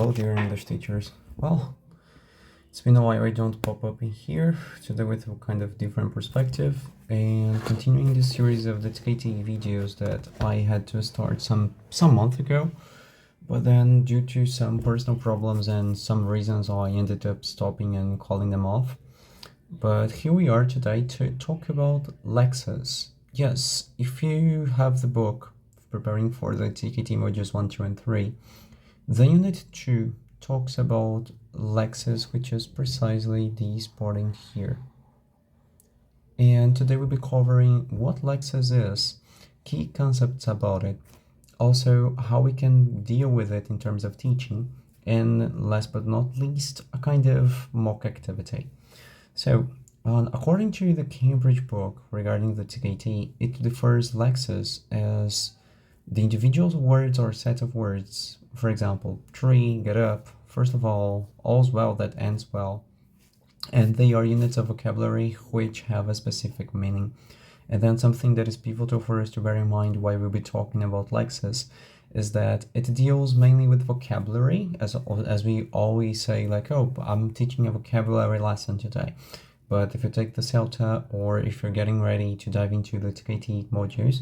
Hello dear English teachers. Well, it's been a while I don't pop up in here today with a kind of different perspective and continuing this series of the TKT videos that I had to start some month ago, but then due to some personal problems and some reasons I ended up stopping and calling them off. But here we are today to talk about Lexis. Yes, if you have the book preparing for the TKT modules 1, 2 and 3, the unit 2 talks about Lexis, which is precisely this part in here. And today we'll be covering what Lexis is, key concepts about it, also how we can deal with it in terms of teaching, and last but not least, a kind of mock activity. So, according to the Cambridge book regarding the TKT, it defers Lexis as the individual words or set of words. For example, tree, get up, first of all, all's well that ends well. And they are units of vocabulary which have a specific meaning. And then something that is pivotal for us to bear in mind while we'll be talking about Lexis is that it deals mainly with vocabulary, as we always say, like, oh, I'm teaching a vocabulary lesson today. But if you take the CELTA or if you're getting ready to dive into the TKT modules,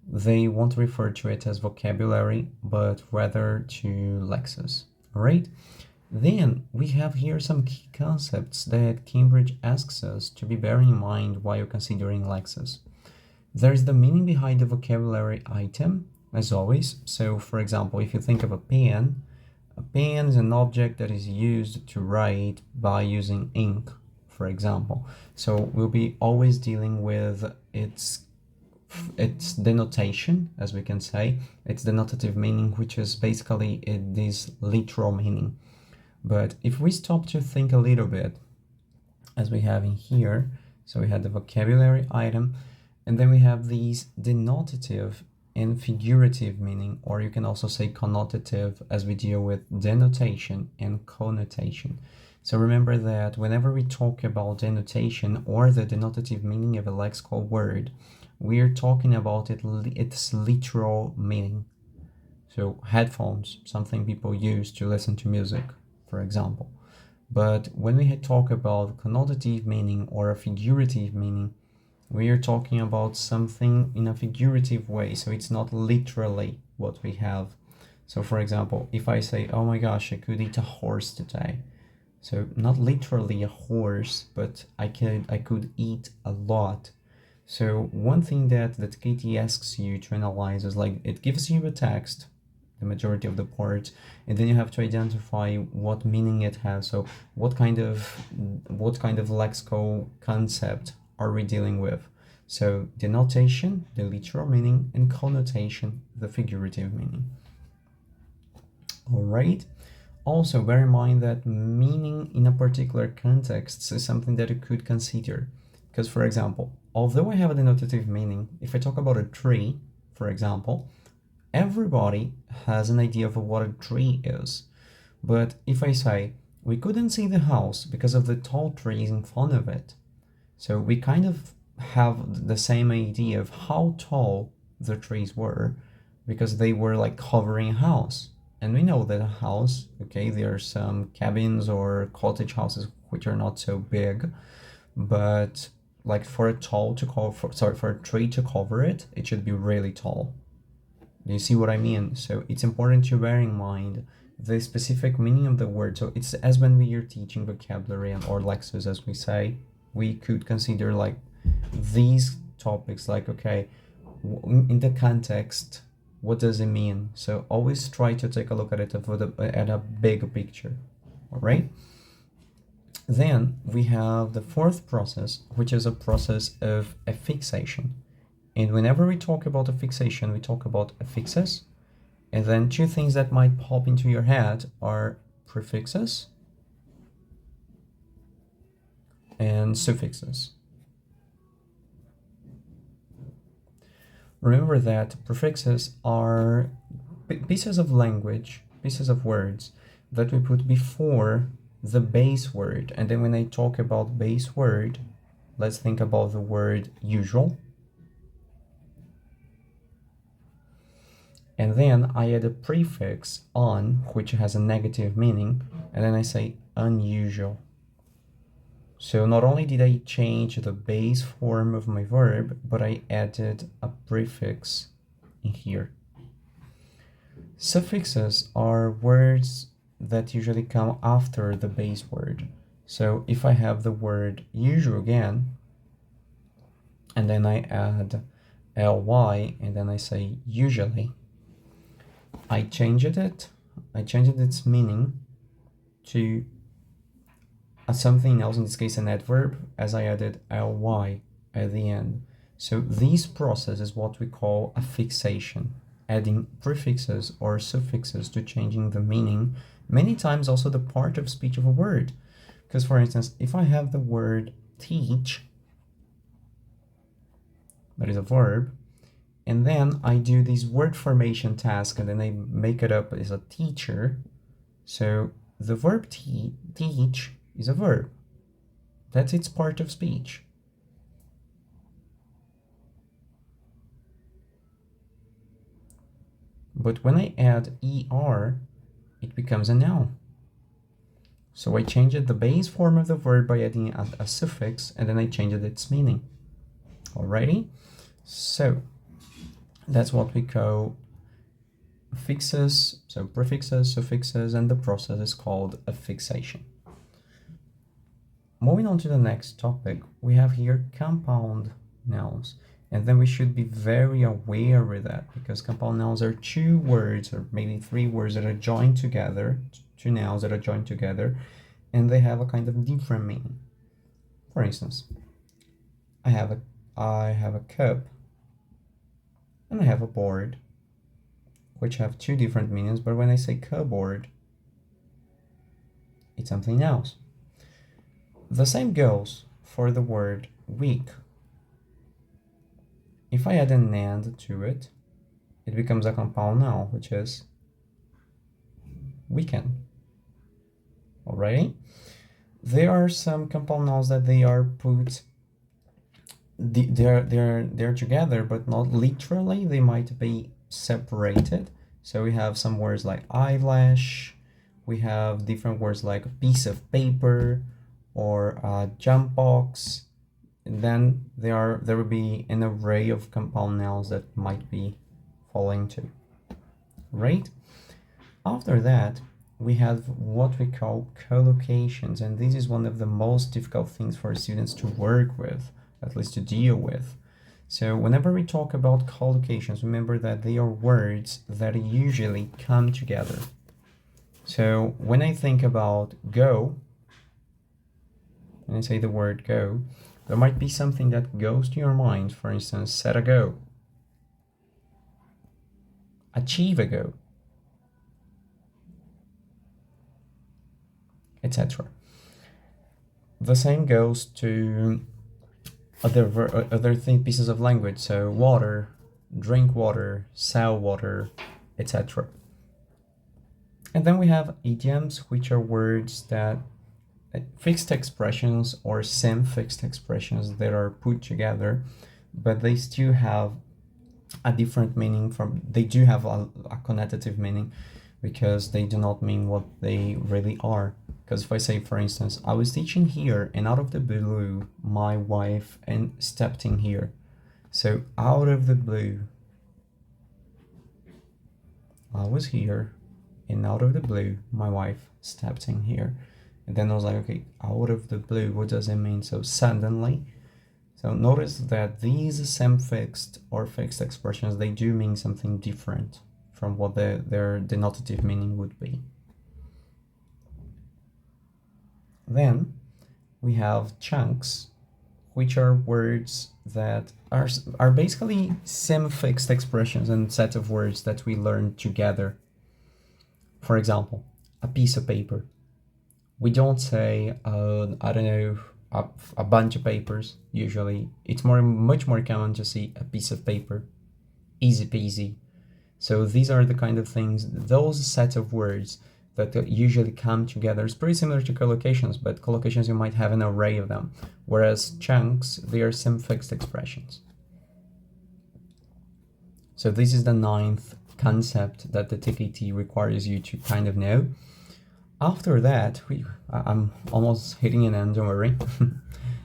they won't refer to it as vocabulary, but rather to Lexis. All right? Then we have here some key concepts that Cambridge asks us to be bearing in mind while considering Lexis. There's the meaning behind the vocabulary item, as always. So, for example, if you think of a pen is an object that is used to write by using ink, for example. So we'll be always dealing with its denotation, as we can say, its denotative meaning, which is basically this literal meaning. But if we stop to think a little bit, as we have in here, so we had the vocabulary item, and then we have these denotative and figurative meaning, or you can also say connotative, as we deal with denotation and connotation. So remember that whenever we talk about denotation or the denotative meaning of a lexical word, we're talking about its literal meaning. So headphones, something people use to listen to music, for example. But when we talk about connotative meaning or a figurative meaning, we are talking about something in a figurative way. So it's not literally what we have. So for example, if I say, oh my gosh, I could eat a horse today. So not literally a horse, but I could eat a lot. So one thing that Katie asks you to analyze is, like, it gives you a text, the majority of the parts, and then you have to identify what meaning it has. So what kind of lexical concept are we dealing with? So denotation, the literal meaning, and connotation, the figurative meaning. All right. Also, bear in mind that meaning in a particular context is something that you could consider. Because, for example, although I have a denotative meaning, if I talk about a tree, for example, everybody has an idea of what a tree is. But if I say, we couldn't see the house because of the tall trees in front of it, so we kind of have the same idea of how tall the trees were because they were like covering a house. And we know that a house, okay, there are some cabins or cottage houses which are not so big, but like for a tree to cover it, it should be really tall. Do you see what I mean? So it's important to bear in mind the specific meaning of the word. So it's as when we are teaching vocabulary or Lexis, as we say, we could consider like these topics, like, okay, in the context, what does it mean? So always try to take a look at it at a big picture, all right? Then we have the fourth process, which is a process of affixation. And whenever we talk about affixation, we talk about affixes. And then two things that might pop into your head are prefixes and suffixes. Remember that prefixes are pieces of language, pieces of words that we put before the base word. And then when I talk about base word, let's think about the word usual. And then I add a prefix on, which has a negative meaning, and then I say unusual. So not only did I change the base form of my verb, but I added a prefix in here. Suffixes are words that usually come after the base word. So if I have the word usual again, and then I add ly, and then I say usually, I changed its meaning to something else, in this case an adverb, as I added ly at the end. So this process is what we call a fixation, adding prefixes or suffixes to changing the meaning, many times also the part of speech of a word. Because for instance, if I have the word teach, that is a verb, and then I do this word formation task and then I make it up as a teacher, so the verb teach is a verb. That's its part of speech. But when I add er, it becomes a noun. So I changed the base form of the verb by adding a suffix, and then I changed its meaning. Alrighty? So that's what we call fixes, so prefixes, suffixes, and the process is called a fixation. Moving on to the next topic, we have here compound nouns. And then we should be very aware with that, because compound nouns are two words or maybe three words that are joined together, two nouns that are joined together, and they have a kind of different meaning. For instance, I have a cup and I have a board, which have two different meanings, but when I say cupboard, it's something else. The same goes for the word week. If I add an and to it, it becomes a compound noun, which is weekend. Alrighty? There are some compound nouns that they are put, they're together, but not literally. They might be separated. So we have some words like eyelash. We have different words like a piece of paper or a jump box. And then there will be an array of compound nouns that might be falling to, right? After that, we have what we call collocations, and this is one of the most difficult things for students to work with, at least to deal with. So whenever we talk about collocations, remember that they are words that usually come together. So when I think about go, when I say the word go, there might be something that goes to your mind. For instance, set a go, achieve a go, etc. The same goes to other pieces of language. So water, drink water, sell water, etc. And then we have idioms, which are words that fixed expressions or semi-fixed expressions that are put together, but they still have a different meaning they do have a connotative meaning, because they do not mean what they really are. Because if I say, for instance, I was teaching here and out of the blue, my wife stepped in here. So out of the blue, I was here and out of the blue, my wife stepped in here. And then I was like, okay, out of the blue, what does it mean? So suddenly. So notice that these semi-fixed or fixed expressions, they do mean something different from what their denotative meaning would be. Then we have chunks, which are words that are basically semi-fixed expressions and set of words that we learn together. For example, a piece of paper. We don't say, I don't know, a bunch of papers. Usually, it's much more common to see a piece of paper. Easy peasy. So these are the kind of things, those set of words that usually come together. It's pretty similar to collocations, but collocations you might have an array of them, whereas chunks, they are semi-fixed expressions. So this is the 9th concept that the TKT requires you to kind of know. After that, I'm almost hitting an end, don't worry.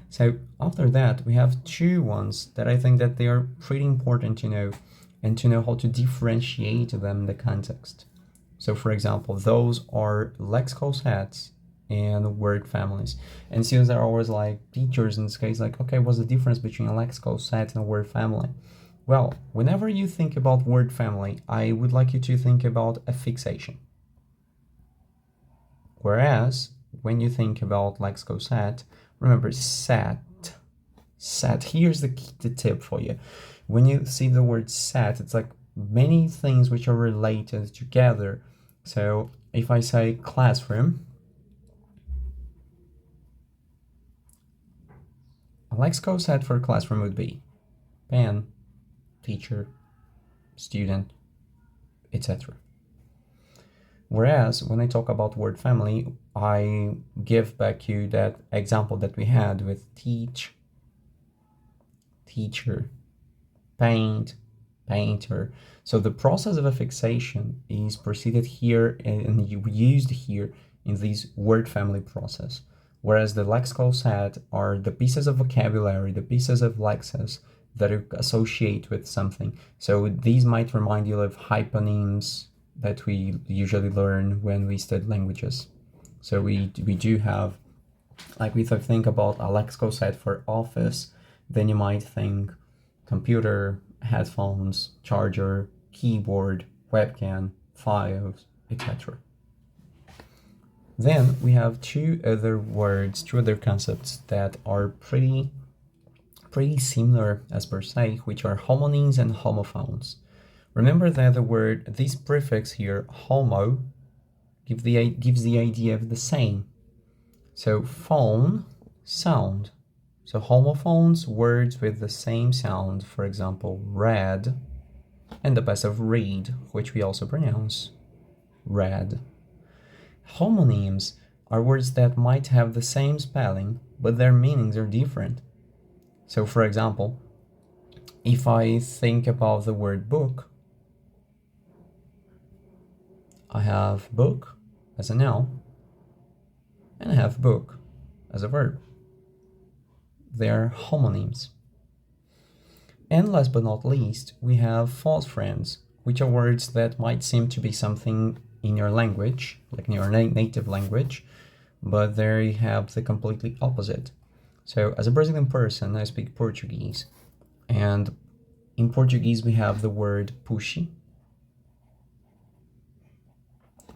So after that, we have two ones that I think that they are pretty important to know, and to know how to differentiate them in the context. So for example, those are lexical sets and word families. And students are always like, teachers in this case, like, okay, what's the difference between a lexical set and a word family? Well, whenever you think about word family, I would like you to think about a fixation. Whereas when you think about lexical set, remember set. Here's the tip for you. When you see the word set, it's like many things which are related together. So if I say classroom, a lexical set for classroom would be pen, teacher, student, etc. Whereas when I talk about word family, I give back you that example that we had with teach, teacher, paint, painter. So the process of a fixation is proceeded here and used here in this word family process. Whereas the lexical set are the pieces of vocabulary, the pieces of lexis that are associate with something. So these might remind you of hyponyms that we usually learn when we study languages. So we do have, like if I think about a lexical set for office, then you might think computer, headphones, charger, keyboard, webcam, files, etc. Then we have two other words, two other concepts that are pretty similar as per se, which are homonyms and homophones. Remember that the word, this prefix here, homo, gives the idea of the same. So phone, sound. So homophones, words with the same sound, for example, red, and the passive read, which we also pronounce red. Homonyms are words that might have the same spelling, but their meanings are different. So for example, if I think about the word book, I have book as a noun, and I have book as a verb. They are homonyms. And last but not least, we have false friends, which are words that might seem to be something in your language, like in your native language, but they have the completely opposite. So as a Brazilian person, I speak Portuguese, and in Portuguese we have the word puxe,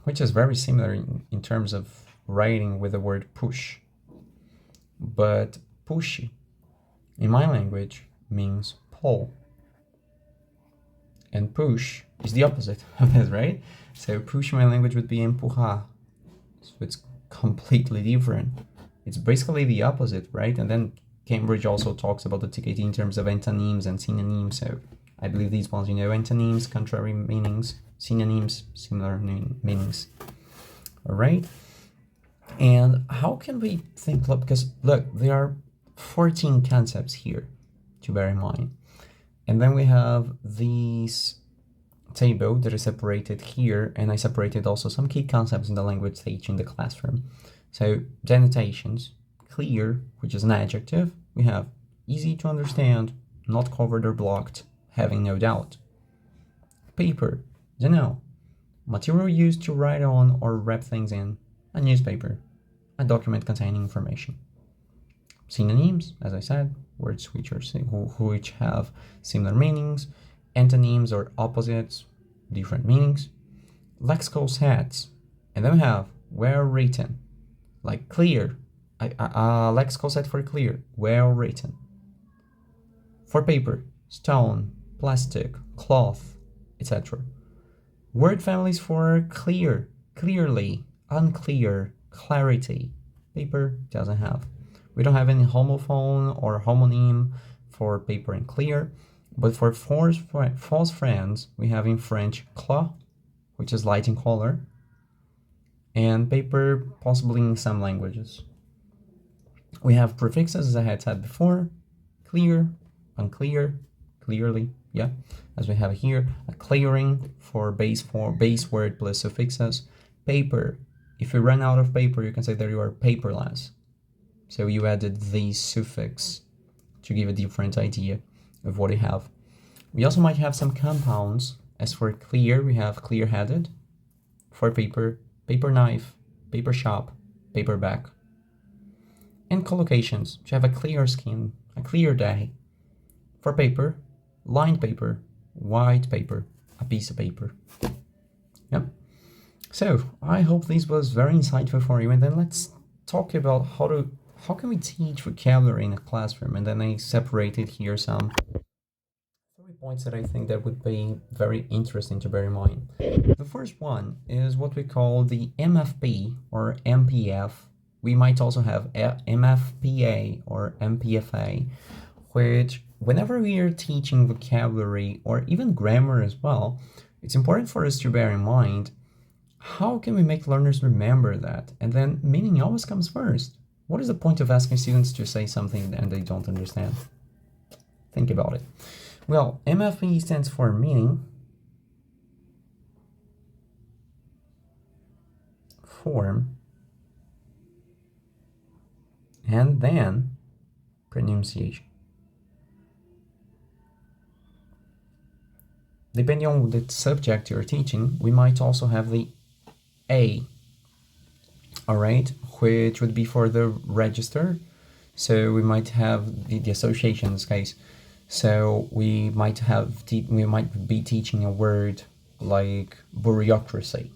which is very similar in terms of writing with the word push. But puxe, in my language, means pull. And push is the opposite of this, right? So push in my language would be empurrar. So it's completely different. It's basically the opposite, right? And then Cambridge also talks about the TKT in terms of antonyms and synonyms. So I believe these ones, you know, antonyms, contrary meanings, synonyms, similar meanings. All right. And how can we think, because look, there are 14 concepts here to bear in mind. And then we have these table that is separated here, and I separated also some key concepts in the language stage in the classroom. So denotations, clear, which is an adjective. We have easy to understand, not covered or blocked, having no doubt. Paper, the noun, material used to write on or wrap things in. A newspaper, a document containing information. Synonyms, as I said, words which have similar meanings. Antonyms or opposites, different meanings. Lexical sets, and then we have well written, like clear, a lexical set for clear, well written. For paper, stone, plastic, cloth, etc. Word families for clear, clearly, unclear, clarity. Paper doesn't have. We don't have any homophone or homonym for paper and clear, but for false friends, we have in French clos, which is light in color, and paper possibly in some languages. We have prefixes, as I had said before, clear, unclear, clearly, yeah, as we have here, a clearing for base word plus suffixes. Paper, if you run out of paper, you can say that you are paperless. So you added the suffix to give a different idea of what you have. We also might have some compounds. As for clear, we have clear-headed. For paper, paper knife, paper shop, paperback. And collocations, to have a clear skin, a clear day. For paper, lined paper, white paper, a piece of paper. Yep. So I hope this was very insightful for you, and then let's talk about how can we teach vocabulary in a classroom. And then I separated here some 3 points that I think that would be very interesting to bear in mind. The first one is what we call the MFP or MPF. We might also have MFPA or MPFA, which whenever we are teaching vocabulary or even grammar as well, it's important for us to bear in mind how can we make learners remember that? And then meaning always comes first. What is the point of asking students to say something and they don't understand? Think about it. Well, MFP stands for meaning, form, and then pronunciation. Depending on the subject you're teaching, we might also have the A, all right, which would be for the register. So we might have the association in this case. So we might be teaching a word like bureaucracy.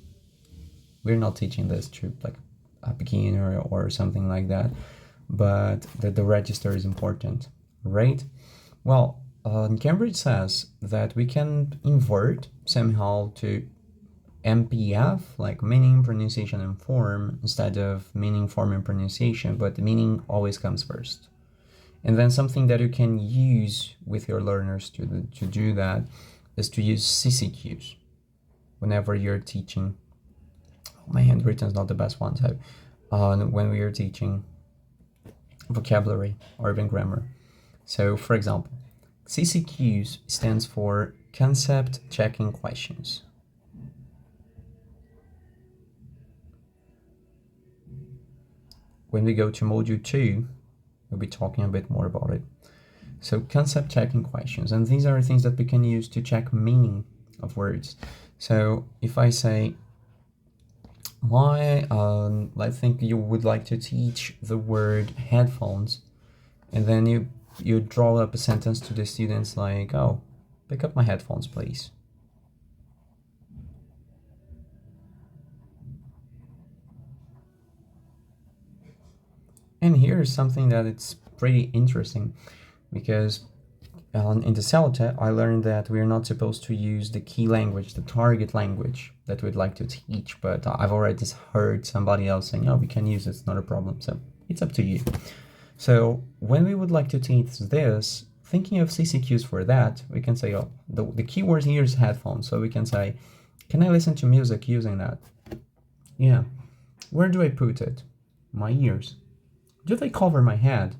We're not teaching this to like a beginner or something like that, but the register is important, right? Well, Cambridge says that we can invert somehow to MPF, like meaning, pronunciation, and form, instead of meaning, form, and pronunciation, but the meaning always comes first. And then something that you can use with your learners to do that is to use CCQs whenever you're teaching. My handwritten is not the best one, so when we are teaching vocabulary or even grammar. So, for example, CCQs stands for Concept Checking Questions. When we go to Module 2, we'll be talking a bit more about it. So concept checking questions, and these are things that we can use to check meaning of words. So if I say, I think you would like to teach the word headphones, and then you draw up a sentence to the students like, oh, pick up my headphones, please. And here's something that it's pretty interesting, because in the CELTA, I learned that we're not supposed to use the key language, the target language that we'd like to teach, but I've already heard somebody else saying, oh, we can use it, it's not a problem, so it's up to you. So when we would like to teach this, thinking of CCQs for that, we can say, oh, the keyword here is headphones, so we can say, can I listen to music using that? Yeah. Where do I put it? My ears. Do they cover my head?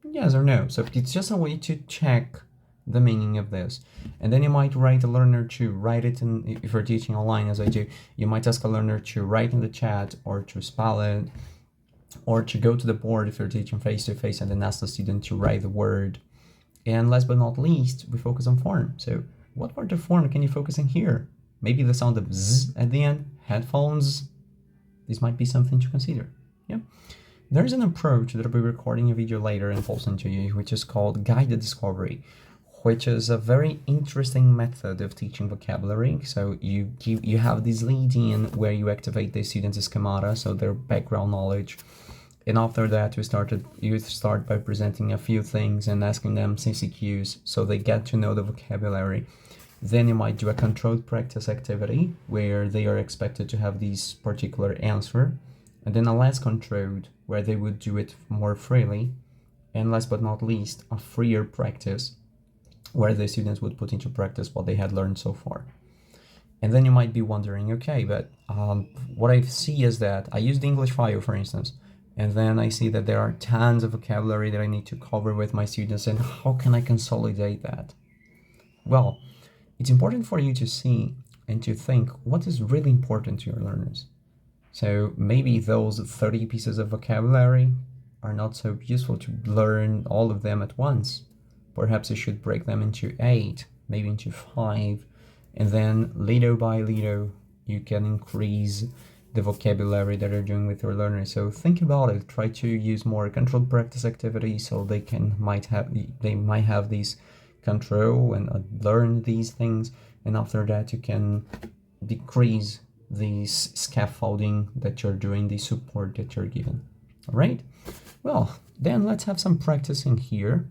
Yes or no. So it's just a way to check the meaning of this. And then you might write a learner to write it in, if you're teaching online as I do, you might ask a learner to write in the chat or to spell it, or to go to the board if you're teaching face-to-face and then ask the student to write the word. And last but not least, we focus on form. So what part of form can you focus on here? Maybe the sound of Z at the end, headphones. This might be something to consider. Yeah. There's an approach that I'll be recording a video later and posting to you, which is called guided discovery, which is a very interesting method of teaching vocabulary. So you have this lead in where you activate the students' schemata, so their background knowledge. And after that, you start by presenting a few things and asking them CCQs so they get to know the vocabulary. Then you might do a controlled practice activity where they are expected to have this particular answer. And then a less controlled, where they would do it more freely. And last but not least, a freer practice, where the students would put into practice what they had learned so far. And then you might be wondering, okay, but what I see is that I use the English file, for instance, And then I see that there are tons of vocabulary that I need to cover with my students, and how can I consolidate that? Well, it's important for you to see and to think what is really important to your learners. So maybe those 30 pieces of vocabulary are not so useful to learn all of them at once. Perhaps you should break them into 8, maybe into 5, and then little by little you can increase the vocabulary that you're doing with your learners. So think about it. Try to use more controlled practice activities so they might have these control and learn these things, and after that you can decrease this scaffolding that you're doing, the support that you're given. All right, well, then let's have some practicing here.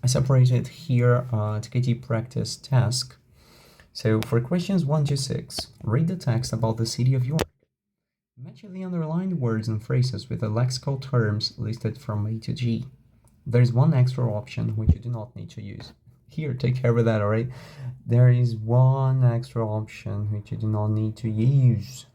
I separated here TKT practice task. So for questions 1 to 6, read the text about the city of York. Match the underlined words and phrases with the lexical terms listed from A to G. There's one extra option which you do not need to use. Here, take care of that, all right? There is one extra option which you do not need to use.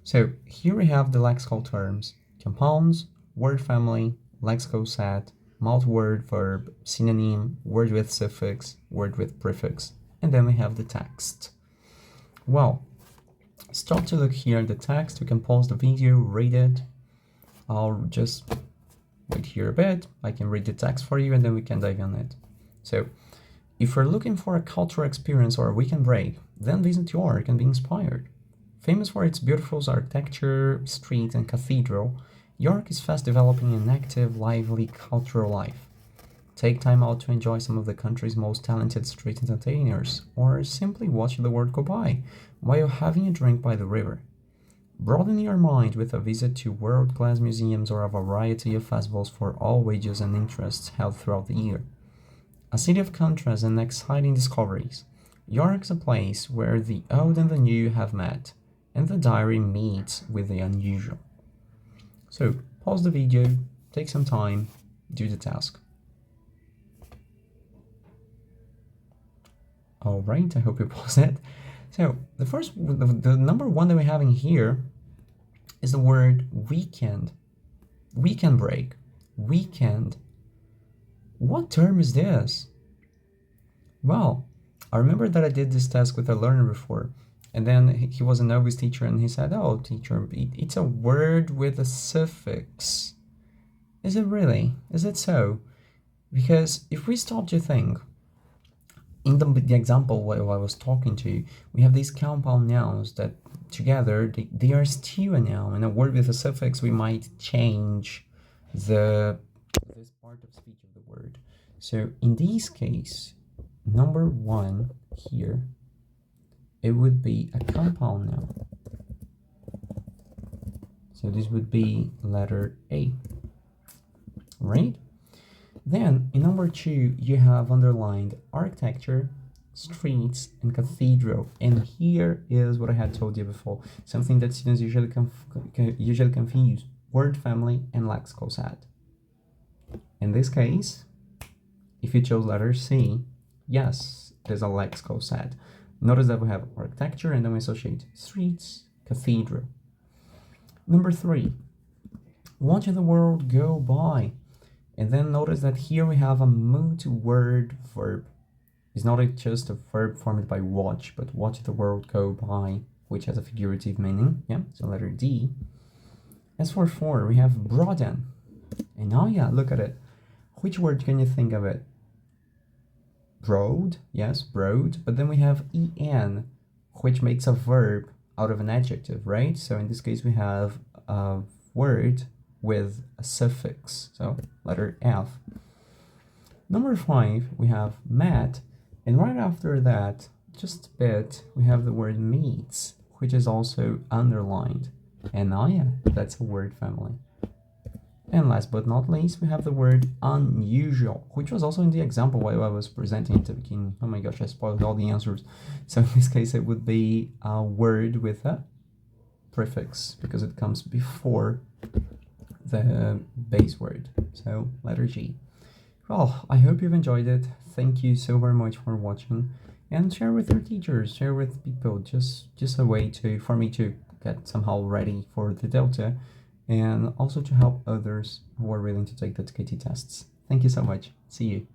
So here we have the lexical terms: compounds, word family, lexical set, multi-word verb, synonym, word with suffix, word with prefix, and then we have the text. Well, start to look here at the text. You can pause the video, read it. I'll just wait here a bit. I can read the text for you and then we can dive on it. So, if you're looking for a cultural experience or a weekend break, then visit York and be inspired. Famous for its beautiful architecture, street, and cathedral, York is fast developing an active, lively cultural life. Take time out to enjoy some of the country's most talented street entertainers, or simply watch the world go by while having a drink by the river. Broaden your mind with a visit to world-class museums or a variety of festivals for all ages and interests held throughout the year. A city of contrasts and exciting discoveries, York's a place where the old and the new have met, and the diary meets with the unusual. So, pause the video, take some time, do the task. Alright, I hope you paused it. So, the number 1 that we have in here is the word weekend. Weekend break. Weekend. What term is this? Well, I remember that I did this task with a learner before, and then he was a novice teacher and he said, "Oh, teacher, it's a word with a suffix." Is it really? Is it so? Because if we stop to think, in the example while I was talking to you, we have these compound nouns that together they are still a noun, and a word with a suffix we might change this part of speech of the word. So in this case, number 1 here, it would be a compound noun. So this would be letter A, right? Then in number 2, you have underlined architecture, streets, and cathedral. And here is what I had told you before, something that students usually confuse: word family and lexical set. In this case, if you chose letter C, yes, there's a lexical set. Notice that we have architecture and then we associate streets, cathedral. Number 3, watching the world go by. And then notice that here we have a multi-word verb. It's not just a verb formed by watch, but watch the world go by, which has a figurative meaning. Yeah, so letter D. As for 4, we have broaden. And now, yeah, look at it. Which word can you think of it? Broad, yes, broad. But then we have en, which makes a verb out of an adjective, right? So in this case, we have a word with a suffix, so letter F. Number 5, we have met, and right after that, just a bit, we have the word meets, which is also underlined. And now, yeah, that's a word family. And last but not least, we have the word unusual, which was also in the example while I was presenting at the beginning. Oh my gosh, I spoiled all the answers. So in this case, it would be a word with a prefix, because it comes before the base word. So letter G. Well, I hope you've enjoyed it. Thank you so very much for watching, and share with your teachers, share with people, just a way for me to get somehow ready for the Delta, and also to help others who are willing to take the TKT tests. Thank you so much. See you.